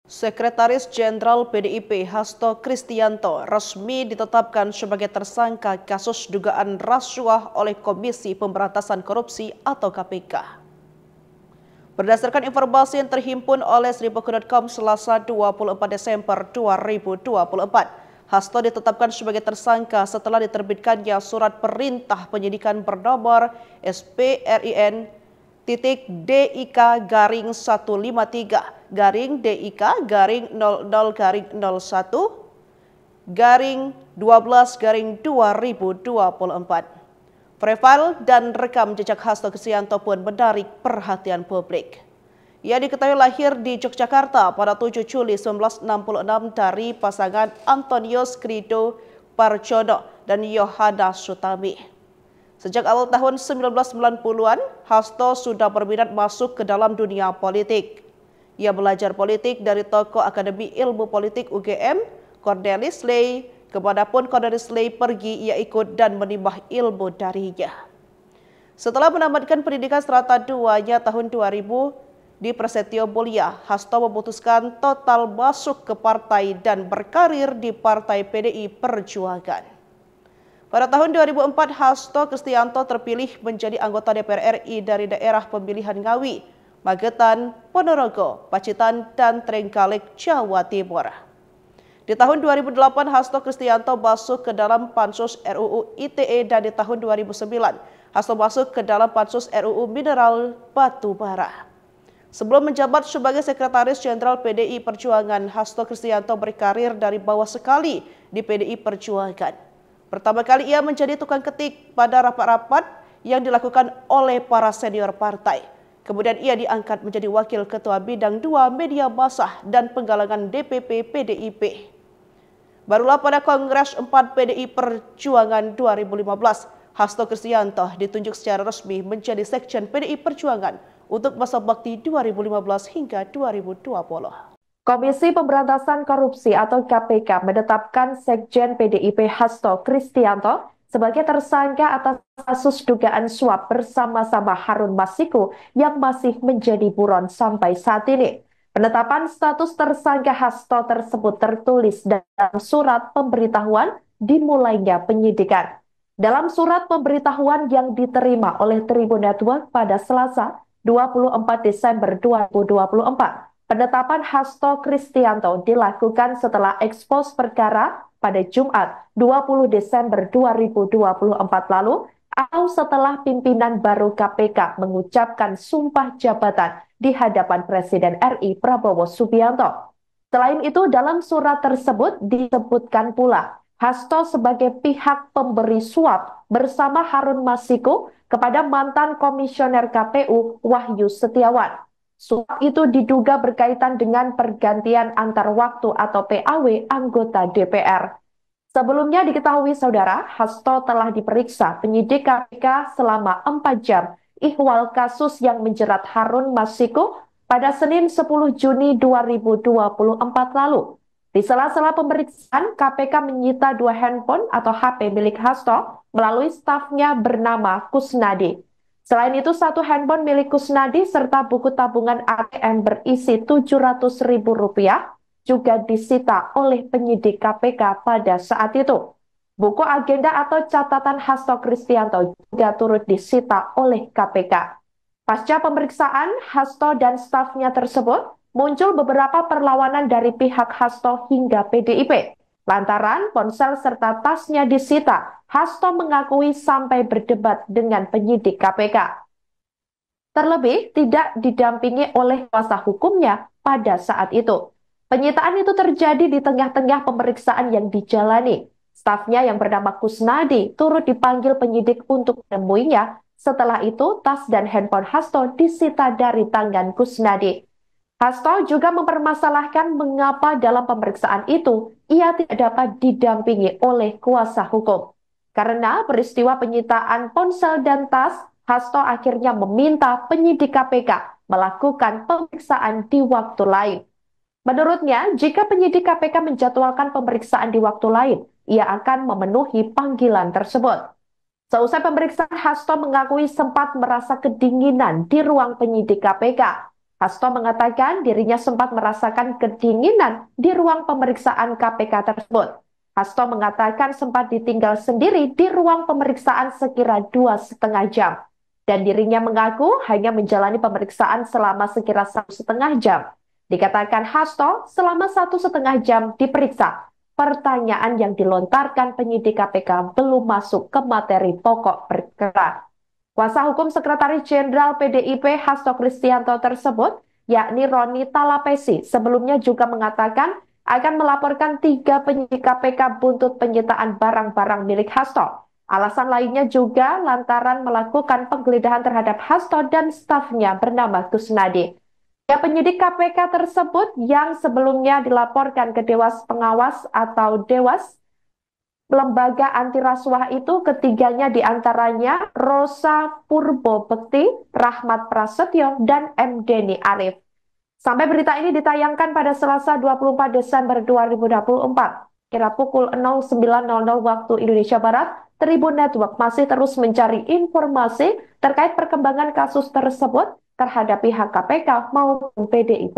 Sekretaris Jenderal PDIP Hasto Kristianto resmi ditetapkan sebagai tersangka kasus dugaan rasuah oleh Komisi Pemberantasan Korupsi atau KPK. Berdasarkan informasi yang terhimpun oleh Sribuku.com Selasa 24 Desember 2024, Hasto ditetapkan sebagai tersangka setelah diterbitkannya surat perintah penyidikan bernomor SPRIN-DIK-153-00-12-2024. Profil dan rekam jejak Hasto Kristianto pun menarik perhatian publik. Ia diketahui lahir di Yogyakarta pada 7 Juli 1966 dari pasangan Antonius Krido Parjono dan Yohana Sutami. Sejak awal tahun 1990-an, Hasto sudah berminat masuk ke dalam dunia politik. Ia belajar politik dari tokoh Akademi Ilmu Politik UGM, Cornelis Ley. Kemanapun Cornelis Ley pergi, ia ikut dan menimba ilmu darinya. Setelah menamatkan pendidikan strata 2-nya tahun 2000 di Prasetyo Mulia, Hasto memutuskan total masuk ke partai dan berkarir di Partai PDI Perjuangan. Pada tahun 2004, Hasto Kristianto terpilih menjadi anggota DPR RI dari daerah pemilihan Ngawi, Magetan, Ponorogo, Pacitan, dan Trenggalek, Jawa Timur. Di tahun 2008, Hasto Kristianto masuk ke dalam Pansus RUU ITE dan di tahun 2009, Hasto masuk ke dalam Pansus RUU Mineral Batu Bara. Sebelum menjabat sebagai Sekretaris Jenderal PDI Perjuangan, Hasto Kristianto berkarir dari bawah sekali di PDI Perjuangan. Pertama kali ia menjadi tukang ketik pada rapat-rapat yang dilakukan oleh para senior partai. Kemudian ia diangkat menjadi Wakil Ketua Bidang 2 Media Massa dan Penggalangan DPP PDIP. Barulah pada Kongres 4 PDI Perjuangan 2015, Hasto Kristianto ditunjuk secara resmi menjadi Sekjen PDI Perjuangan untuk masa bakti 2015 hingga 2020. Komisi Pemberantasan Korupsi atau KPK menetapkan Sekjen PDIP Hasto Kristianto sebagai tersangka atas kasus dugaan suap bersama-sama Harun Masiku yang masih menjadi buron sampai saat ini. Penetapan status tersangka Hasto tersebut tertulis dalam surat pemberitahuan dimulainya penyidikan. Dalam surat pemberitahuan yang diterima oleh Tribun Network pada Selasa 24 Desember 2024, penetapan Hasto Kristianto dilakukan setelah ekspos perkara pada Jumat 20 Desember 2024 lalu atau setelah pimpinan baru KPK mengucapkan sumpah jabatan di hadapan Presiden RI Prabowo Subianto. Selain itu, dalam surat tersebut disebutkan pula Hasto sebagai pihak pemberi suap bersama Harun Masiku kepada mantan Komisioner KPU Wahyu Setiawan. Suap itu diduga berkaitan dengan pergantian antar waktu atau PAW anggota DPR. Sebelumnya diketahui saudara, Hasto telah diperiksa penyidik KPK selama 4 jam ihwal kasus yang menjerat Harun Masiku pada Senin 10 Juni 2024 lalu. Di sela-sela pemeriksaan, KPK menyita 2 handphone atau HP milik Hasto melalui stafnya bernama Kusnadi. Selain itu, 1 handphone milik Kusnadi serta buku tabungan ATM berisi Rp700.000 juga disita oleh penyidik KPK pada saat itu. Buku agenda atau catatan Hasto Kristianto juga turut disita oleh KPK. Pasca pemeriksaan, Hasto dan stafnya tersebut muncul beberapa perlawanan dari pihak Hasto hingga PDIP. Lantaran ponsel serta tasnya disita, Hasto mengakui sampai berdebat dengan penyidik KPK. Terlebih, tidak didampingi oleh kuasa hukumnya pada saat itu. Penyitaan itu terjadi di tengah-tengah pemeriksaan yang dijalani. Stafnya yang bernama Kusnadi turut dipanggil penyidik untuk menemuinya. Setelah itu, tas dan handphone Hasto disita dari tangan Kusnadi. Hasto juga mempermasalahkan mengapa dalam pemeriksaan itu ia tidak dapat didampingi oleh kuasa hukum. Karena peristiwa penyitaan ponsel dan tas, Hasto akhirnya meminta penyidik KPK melakukan pemeriksaan di waktu lain. Menurutnya, jika penyidik KPK menjadwalkan pemeriksaan di waktu lain, ia akan memenuhi panggilan tersebut. Seusai pemeriksaan, Hasto mengakui sempat merasa kedinginan di ruang penyidik KPK. Hasto mengatakan dirinya sempat merasakan kedinginan di ruang pemeriksaan KPK tersebut. Hasto mengatakan sempat ditinggal sendiri di ruang pemeriksaan sekira 2,5 jam. Dan dirinya mengaku hanya menjalani pemeriksaan selama sekira 1,5 jam. Dikatakan Hasto selama 1,5 jam diperiksa. Pertanyaan yang dilontarkan penyidik KPK belum masuk ke materi pokok perkara. Kuasa hukum Sekretaris Jenderal PDIP Hasto Kristianto tersebut, yakni Roni Talapesi, sebelumnya juga mengatakan akan melaporkan 3 penyidik KPK buntut penyitaan barang-barang milik Hasto. Alasan lainnya juga lantaran melakukan penggeledahan terhadap Hasto dan stafnya bernama Kusnadi. Penyidik KPK tersebut yang sebelumnya dilaporkan ke Dewas Pengawas atau Dewas lembaga anti rasuah itu ketiganya diantaranya Rosa Purbo Bekti, Rahmat Prasetyo, dan M. Deni Arif. Sampai berita ini ditayangkan pada Selasa 24 Desember 2024. Kira pukul 09.00 waktu Indonesia Barat, Tribun Network masih terus mencari informasi terkait perkembangan kasus tersebut terhadap pihak KPK maupun PDI.